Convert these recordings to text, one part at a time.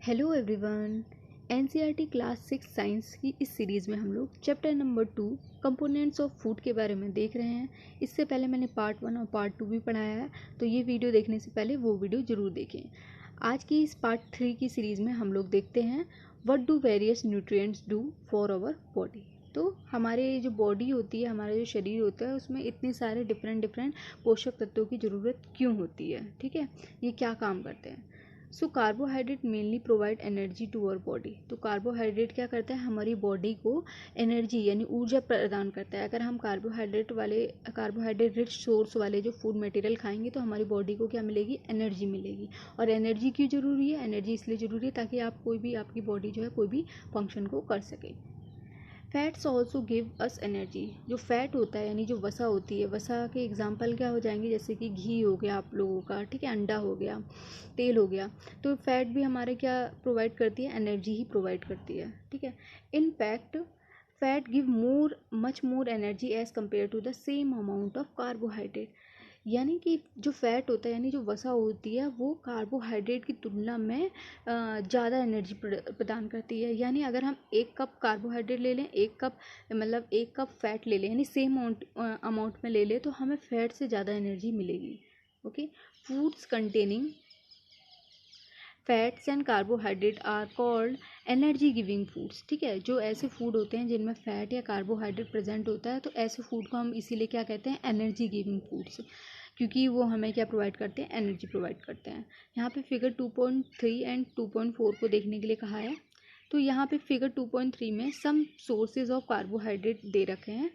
Hello everyone. NCERT class 6 science की इस series में हम लोग chapter number 2 components of food के बारे में देख रहे हैं। इससे पहले मैंने पार्ट 1 और पार्ट 2 भी पढ़ाया है, तो ये वीडियो देखने से पहले वो वीडियो ज़रूर देखें। आज की इस पार्ट 3 की सीरीज़ में हम लोग देखते हैं what do various nutrients do for our body. तो हमारे जो बॉडी होती है, हमारा जो शरीर होता है, उसमें इतने सारे डिफरेंट पोषक तत्वों की ज़रूरत क्यों होती है, ठीक है, ये क्या काम करते हैं। So carbohydrate mainly provide energy to our body. तो कार्बोहाइड्रेट क्या करता है, हमारी बॉडी को एनर्जी यानी ऊर्जा प्रदान करता है। अगर हम कार्बोहाइड्रेट रिच सोर्स वाले जो फूड मटेरियल खाएंगे तो हमारी बॉडी को क्या मिलेगी, एनर्जी मिलेगी। और एनर्जी क्यों ज़रूरी है, एनर्जी इसलिए ज़रूरी है ताकि आपकी बॉडी जो है कोई भी फंक्शन को कर सके। Fats also give us energy. जो फैट होता है यानी जो वसा होती है, वसा के एग्जाम्पल क्या हो जाएंगे, जैसे कि घी हो गया आप लोगों का, ठीक है, अंडा हो गया, तेल हो गया। तो फैट भी हमारे क्या प्रोवाइड करती है, एनर्जी ही प्रोवाइड करती है, ठीक है। In fact fat give much more energy as compare to the same amount of carbohydrate. यानी कि जो फैट होता है यानी जो वसा होती है वो कार्बोहाइड्रेट की तुलना में ज़्यादा एनर्जी प्रदान करती है। यानी अगर हम 1 कप कार्बोहाइड्रेट ले लें, 1 कप फैट ले लें, यानी सेम अमाउंट में ले लें, तो हमें फैट से ज़्यादा एनर्जी मिलेगी। Okay. Foods containing fats and carbohydrate are called energy giving foods. ठीक है, जो ऐसे फूड होते हैं जिनमें फैट या कार्बोहाइड्रेट प्रेजेंट होता है, तो ऐसे फूड को हम इसीलिए क्या कहते हैं, एनर्जी गिविंग फूड्स, क्योंकि वो हमें क्या प्रोवाइड करते हैं, एनर्जी प्रोवाइड करते हैं। यहाँ पे फिगर 2.3 एंड 2.4 को देखने के लिए कहा है। तो यहाँ पे फिगर 2.3 में सम सोर्सेज ऑफ कार्बोहाइड्रेट दे रखे हैं।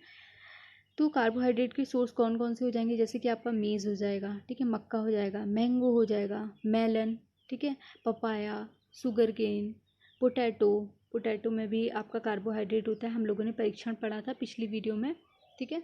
तो कार्बोहाइड्रेट के सोर्स कौन कौन से हो जाएंगे, जैसे कि आपका मेज़ हो जाएगा, ठीक है, मक्का हो जाएगा, मैंगो हो जाएगा, मेलन, ठीक है, पपाया, शुगर केन, पोटैटो में भी आपका कार्बोहाइड्रेट होता है, हम लोगों ने परीक्षण पढ़ा था पिछली वीडियो में, ठीक है।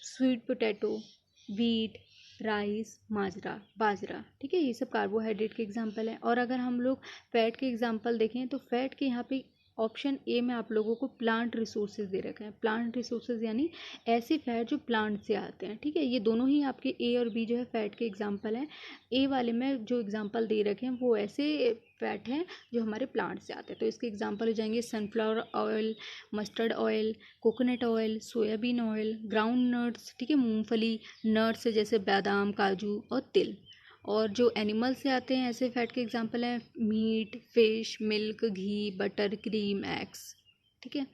स्वीट पोटैटो, वीट, राइस, बाजरा, ठीक है, ये सब कार्बोहाइड्रेट के एग्जाम्पल हैं। और अगर हम लोग फैट के एग्जाम्पल देखें तो फैट के यहाँ पे ऑप्शन ए में आप लोगों को प्लांट रिसोर्सेज दे रखे हैं। प्लांट रिसोर्सेज यानी ऐसे फैट जो प्लांट से आते हैं, ठीक है। ये दोनों ही आपके ए और बी जो है फैट के एग्जाम्पल हैं। ए वाले में जो एग्जाम्पल दे रखे हैं वो ऐसे फैट हैं जो हमारे प्लांट से आते हैं। तो इसके एग्जाम्पल हो जाएंगे sunflower oil, mustard oil, coconut oil, soybean oil, ground nuts, ठीक है, मूंगफली, नट्स जैसे बादाम, काजू और तिल। और जो एनिमल से आते हैं ऐसे फैट के एग्जांपल हैं मीट, फिश, मिल्क, घी, बटर, क्रीम, एग्स, ठीक है।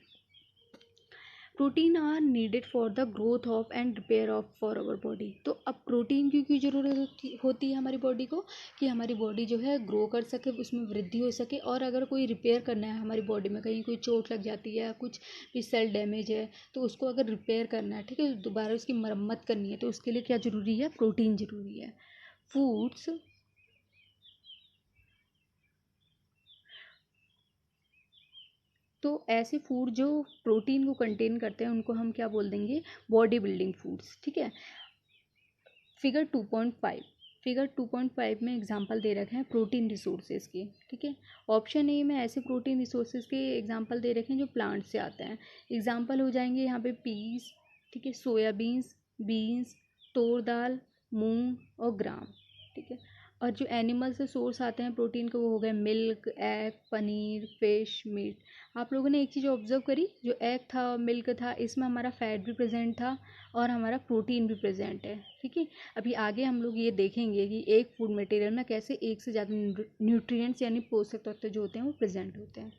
Protein are needed for the growth of and repair of for our body. तो अब प्रोटीन की ज़रूरत होती है हमारी बॉडी को, कि हमारी बॉडी जो है ग्रो कर सके, उसमें वृद्धि हो सके। और अगर कोई रिपेयर करना है हमारी बॉडी में, कहीं कोई चोट लग जाती है, कुछ भी सेल डैमेज है, तो उसको अगर रिपेयर करना है, ठीक है, दोबारा उसकी मरम्मत करनी है, तो उसके लिए क्या ज़रूरी है, प्रोटीन ज़रूरी है। फूड्स तो ऐसे फूड जो प्रोटीन को कंटेन करते हैं उनको हम क्या बोल देंगे, बॉडी बिल्डिंग फूड्स, ठीक है। फिगर 2.5 में एग्जांपल दे रखे हैं प्रोटीन रिसोर्सेज के, ठीक है। ऑप्शन ए में ऐसे प्रोटीन रिसोर्सेज के एग्जांपल दे रखे हैं जो प्लांट से आते हैं। एग्जांपल हो जाएंगे यहाँ पे पीस, ठीक है, सोयाबीन्स, बीन्स, तूर दाल, मूंग और ग्राम, ठीक है। और जो एनिमल से सोर्स आते हैं प्रोटीन के वो हो गए milk, egg, paneer, fish, meat. आप लोगों ने एक चीज़ ऑब्जर्व करी, जो एग था, मिल्क था, इसमें हमारा फैट भी प्रेजेंट था और हमारा प्रोटीन भी प्रेजेंट है, ठीक है। अभी आगे हम लोग ये देखेंगे कि एक फूड मटेरियल में कैसे एक से ज़्यादा न्यूट्रिएंट्स यानी पोषक तत्व जो होते हैं वो प्रेजेंट होते हैं।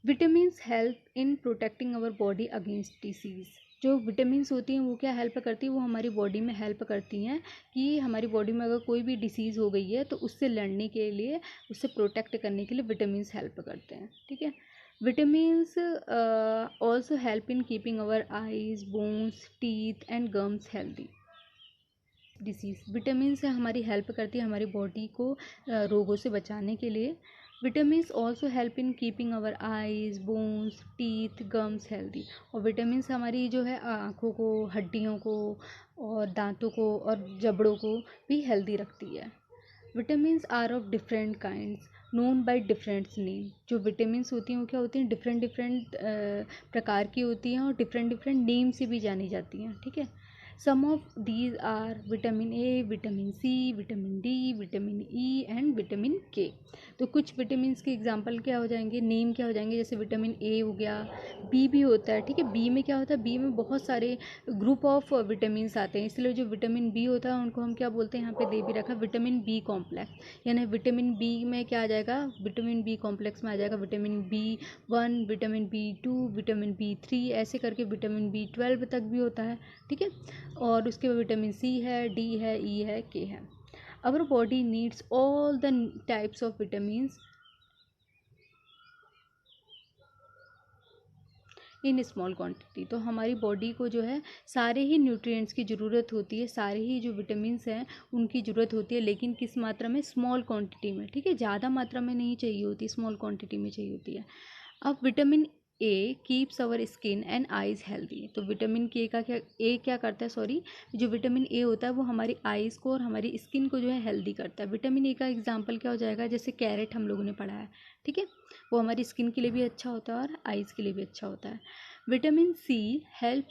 Vitamins help in protecting our body against disease. जो विटामिन्स होती हैं वो क्या हेल्प करती है, वो हमारी बॉडी में हेल्प करती हैं कि हमारी बॉडी में अगर कोई भी डिसीज़ हो गई है तो उससे लड़ने के लिए, उससे प्रोटेक्ट करने के लिए विटामिन्स हेल्प करते हैं, ठीक है। Vitamins also help in keeping our eyes, bones, teeth and gums healthy. Disease vitamin से हमारी हेल्प करती है हमारी बॉडी को रोगों से बचाने के लिए। Vitamins also help in keeping our eyes, bones, teeth, gums healthy. और विटामिन्स हमारी जो है आँखों को, हड्डियों को और दांतों को और जबड़ों को भी हेल्दी रखती है। Vitamins are of different kinds known by different name. जो विटामिन्स होती हैं वो क्या होती हैं, डिफरेंट प्रकार की होती हैं और डिफरेंट नेम से भी जानी जाती हैं, ठीक है। Some of these are vitamin A, vitamin C, vitamin D, vitamin E and vitamin K. तो कुछ विटामिन के एग्जाम्पल क्या हो जाएंगे, नेम क्या हो जाएंगे, जैसे विटामिन ए हो गया, बी भी होता है, ठीक है। बी में क्या होता है, बी में बहुत सारे ग्रुप ऑफ विटामिन आते हैं, इसलिए जो विटामिन बी होता है उनको हम क्या बोलते हैं, यहाँ पे दे भी रखा विटामिन बी कॉम्प्लेक्स। यानी विटामिन बी में क्या आ जाएगा, विटामिन बी कॉम्प्लेक्स में आ जाएगा vitamin B 1, vitamin B 2, vitamin B 3, ऐसे करके विटामिन बी 12 तक भी होता है, ठीक है। और उसके बाद विटामिन सी है, डी है, ई है, के है। Our body needs all the types of vitamins in small quantity. तो हमारी बॉडी को जो है सारे ही न्यूट्रिएंट्स की ज़रूरत होती है, सारे ही जो विटामिन्स हैं उनकी ज़रूरत होती है, लेकिन किस मात्रा में, स्मॉल क्वांटिटी में, ठीक है। ज़्यादा मात्रा में नहीं चाहिए होती, स्मॉल क्वांटिटी में चाहिए होती है। अब vitamin A keeps our skin and eyes healthy. तो विटामिन के का क्या करता है, सॉरी, जो विटामिन ए होता है वो हमारी आइज़ को और हमारी स्किन को जो है हेल्दी करता है। विटामिन ए का एग्जांपल क्या हो जाएगा, जैसे कैरेट हम लोगों ने पढ़ा है, ठीक है, वो हमारी स्किन के लिए भी अच्छा होता है और आइज़ के लिए भी अच्छा होता है। Vitamin C help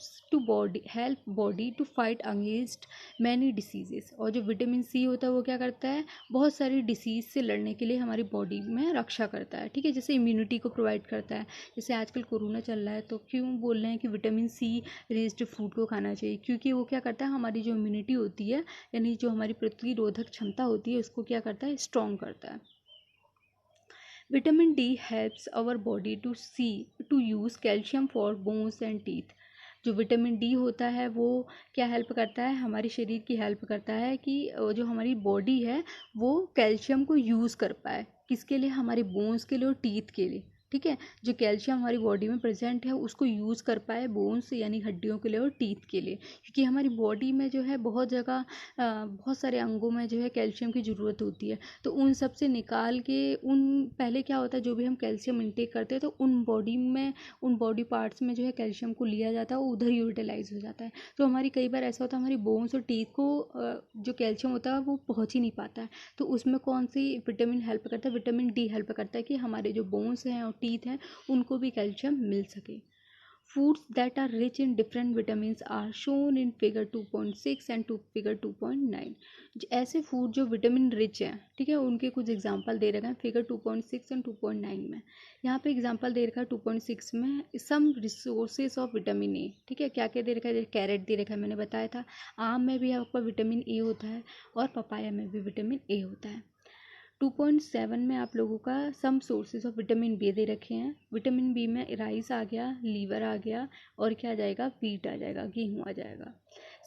body to fight against many diseases. और जो विटामिन सी होता है वो क्या करता है, बहुत सारी डिसीज़ से लड़ने के लिए हमारी बॉडी में रक्षा करता है, ठीक है। जैसे इम्यूनिटी को प्रोवाइड करता है, जैसे आजकल कोरोना चल रहा है तो क्यों बोल रहे हैं कि विटामिन सी रिच्ड फूड को खाना चाहिए, क्योंकि वो क्या करता है, हमारी जो इम्यूनिटी होती है, यानी जो हमारी प्रतिरोधक क्षमता होती है, उसको क्या करता है, स्ट्रॉन्ग करता है। Vitamin D helps our body to use calcium for bones and teeth. जो विटामिन डी होता है वो क्या हेल्प करता है, हमारे शरीर की हेल्प करता है कि जो हमारी बॉडी है वो कैल्शियम को यूज़ कर पाए, किसके लिए, हमारे बोन्स के लिए और टीथ के लिए, ठीक है। जो कैल्शियम हमारी बॉडी में प्रेजेंट है उसको यूज़ कर पाए बोन्स यानी हड्डियों के लिए और टीथ के लिए, क्योंकि हमारी बॉडी में जो है बहुत जगह बहुत सारे अंगों में जो है कैल्शियम की ज़रूरत होती है। तो उन सब से निकाल के उन, पहले क्या होता है, जो भी हम कैल्शियम इंटेक करते हैं तो उन बॉडी पार्ट्स में जो है कैल्शियम को लिया जाता है, वो उधर यूटिलाइज हो जाता है। तो हमारी कई बार ऐसा होता है, हमारी बोन्स और टीथ को जो कैल्शियम होता है वो पहुँच ही नहीं पाता है। तो उसमें कौन सी विटामिन हेल्प करता है, विटामिन डी हेल्प करता है कि हमारे जो बोन्स हैं और टीथ हैं उनको भी कैल्शियम मिल सके। Foods that are rich in different vitamins are shown in figure 2.6 and figure 2.9। ऐसे फूड जो विटामिन रिच हैं, ठीक है, उनके कुछ एग्जांपल दे रखे हैं फिगर 2.6 एंड 2.9 में। यहाँ पे एग्जांपल दे रखा है 2.6 में, सम रिसोर्सेज ऑफ विटामिन ए, ठीक है। क्या क्या दे रखा है, कैरेट दे रखा है, मैंने बताया था। आम में भी आपका विटामिन ए होता है और पपाया में भी विटामिन ए होता है। 2.7 में आप लोगों का some sources of vitamin B दे रखे हैं। विटामिन बी में राइस आ गया, लीवर आ गया और क्या आ जाएगा, वीट आ जाएगा, गेहूँ आ जाएगा।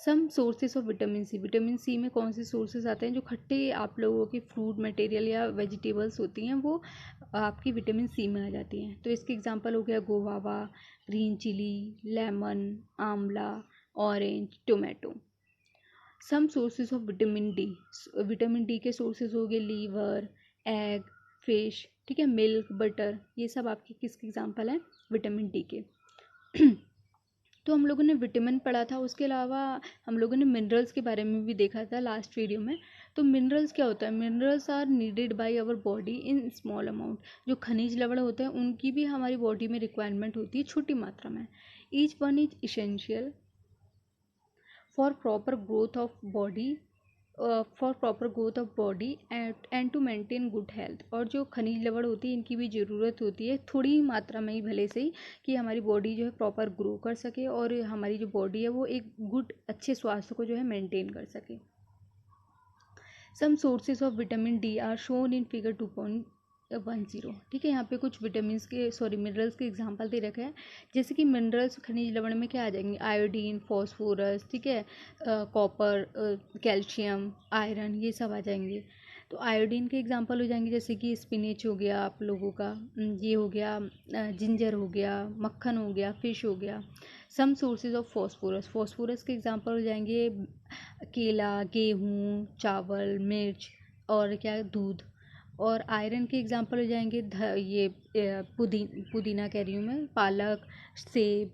Some sources of vitamin C में कौन से सोर्सेज आते हैं, जो खट्टे आप लोगों की फ्रूट मटेरियल या वेजिटेबल्स होती हैं वो आपकी विटामिन सी में आ जाती हैं। तो इसके एग्जांपल हो गया guava, green chili, lemon, amla, orange, tomato. Some sources of vitamin D के सोर्सेज हो गए लीवर, एग, फिश, ठीक है, मिल्क, बटर, ये सब आपके किसके एग्जांपल हैं, विटामिन डी के। तो हम लोगों ने विटामिन पढ़ा था, उसके अलावा हम लोगों ने मिनरल्स के बारे में भी देखा था लास्ट वीडियो में। तो मिनरल्स क्या होता है, minerals are needed by our body in small amount. जो खनिज लवण होते हैं उनकी भी हमारी बॉडी में रिक्वायरमेंट होती है छोटी मात्रा में। Each one is essential for proper growth of body and to maintain good health। और जो खनिज लवण होती है इनकी भी ज़रूरत होती है थोड़ी ही मात्रा में ही भले से ही, कि हमारी बॉडी जो है प्रॉपर ग्रो कर सके और हमारी जो बॉडी है वो एक गुड अच्छे स्वास्थ्य को जो है मेंटेन कर सके। Some sources of vitamin D are shown in figure 2.10, ठीक है। यहाँ पे कुछ विटामिन के मिनरल्स के एग्जांपल दे रखे हैं। जैसे कि मिनरल्स खनिज लवण में क्या आ जाएंगे, आयोडीन, फॉस्फोरस, ठीक है, कॉपर, कैल्शियम, आयरन, ये सब आ जाएंगे। तो आयोडीन के एग्जांपल हो जाएंगे जैसे कि स्पिनच हो गया आप लोगों का, ये हो गया, जिंजर हो गया, मक्खन हो गया, फिश हो गया। सम सोर्सेज ऑफ फॉस्फोरस के एग्जांपल हो जाएंगे केला, गेहूँ, चावल, मिर्च और क्या, दूध। और आयरन के एग्जांपल हो जाएंगे पुदीना कह रही हूँ मैं, पालक, सेब,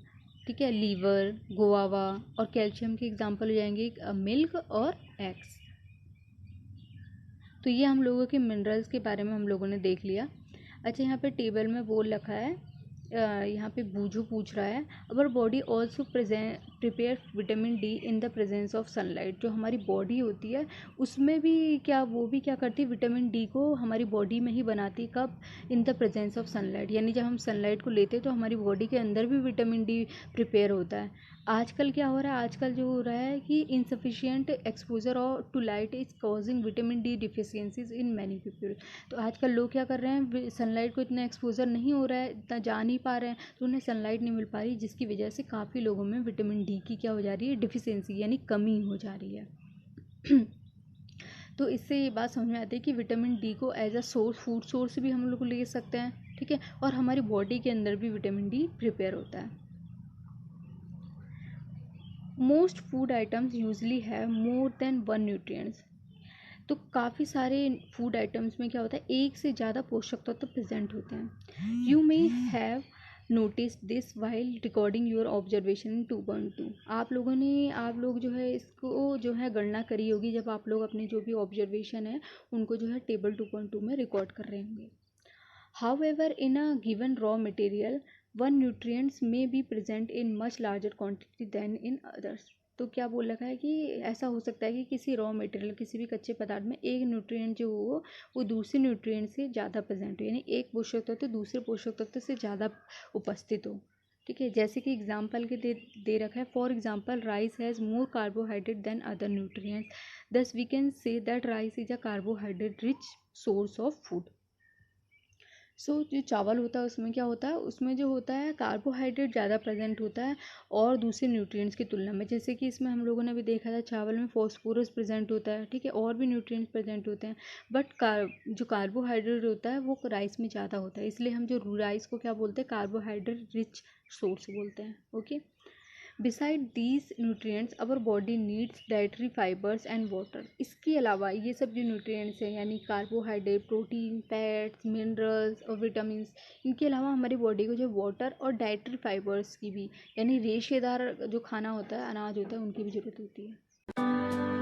ठीक है, लीवर, गुआवा। और कैल्शियम के एग्जांपल हो जाएंगे मिल्क और एग्स। तो ये हम लोगों के मिनरल्स के बारे में हम लोगों ने देख लिया। अच्छा, यहाँ पे टेबल में बोल रखा है, यहाँ पे बूझू पूछ रहा है, our body also prepare vitamin D in the presence of sunlight. जो हमारी बॉडी होती है उसमें भी क्या, वो भी क्या करती है, विटामिन डी को हमारी बॉडी में ही बनाती। कब? In the presence of sunlight, यानी जब हम सनलाइट को लेते हैं तो हमारी बॉडी के अंदर भी विटामिन डी प्रिपेयर होता है। आजकल क्या हो रहा है, आजकल जो हो रहा है कि इनसफिशिएंट एक्सपोजर और to light is causing vitamin D deficiencies in many people. तो आजकल लोग क्या कर रहे हैं, सनलाइट को इतना एक्सपोजर नहीं हो रहा है, इतना जा नहीं पा रहे हैं, तो उन्हें सनलाइट नहीं मिल पा रही, जिसकी वजह से काफ़ी लोगों में विटामिन डी की क्या हो जा रही है, डिफिशियंसी यानी कमी हो जा रही है। तो इससे ये बात समझ में आती है कि विटामिन डी को as a source, food source भी हम लोग ले सकते हैं, ठीक है, और हमारी बॉडी के अंदर भी विटामिन डी प्रिपेयर होता है। Most food items usually have more than one nutrients. तो काफ़ी सारे फूड आइटम्स में क्या होता है, एक से ज़्यादा पोषक तत्व प्रेजेंट होते हैं। You may have notice this while recording your observation इन 2.2। आप लोग जो है इसको जो है गणना करी होगी जब आप लोग अपने जो भी ऑब्जर्वेशन है उनको जो है टेबल 2.2 में रिकॉर्ड कर रहे होंगे। However, in a given raw material, one nutrients may be present in much larger quantity than in others। तो क्या बोल रखा है कि ऐसा हो सकता है कि किसी रॉ मटेरियल, किसी भी कच्चे पदार्थ में एक न्यूट्रिएंट जो हो वो दूसरे न्यूट्रिएंट से ज़्यादा प्रेजेंट हो, यानी एक पोषक तत्व दूसरे पोषक तत्व से ज़्यादा उपस्थित हो, ठीक है। जैसे कि एग्जाम्पल के दे रखा है, for example rice has more carbohydrate than other nutrients, thus we can say that rice is a carbohydrate rich source of food. जो चावल होता है उसमें क्या होता है, उसमें जो होता है कार्बोहाइड्रेट ज़्यादा प्रेजेंट होता है और दूसरे न्यूट्रिएंट्स की तुलना में। जैसे कि इसमें हम लोगों ने भी देखा था चावल में फॉस्फोरस प्रेजेंट होता है, ठीक है, और भी न्यूट्रिएंट्स प्रेजेंट होते हैं, बट जो कार्बोहाइड्रेट होता है वो राइस में ज़्यादा होता है, इसलिए हम जो राइस को क्या बोलते हैं, कार्बोहाइड्रेट रिच सोर्स बोलते हैं। Okay, beside these nutrients our body needs dietary fibres and water. इसके अलावा ये सब जो न्यूट्रिएंट्स हैं यानी कार्बोहाइड्रेट, प्रोटीन, फैट्स, मिनरल्स और विटामिन, इनके अलावा हमारी बॉडी को जो वाटर और डाइटरी फाइबर्स की भी, यानी रेशेदार जो खाना होता है, अनाज होता है, उनकी भी ज़रूरत होती है।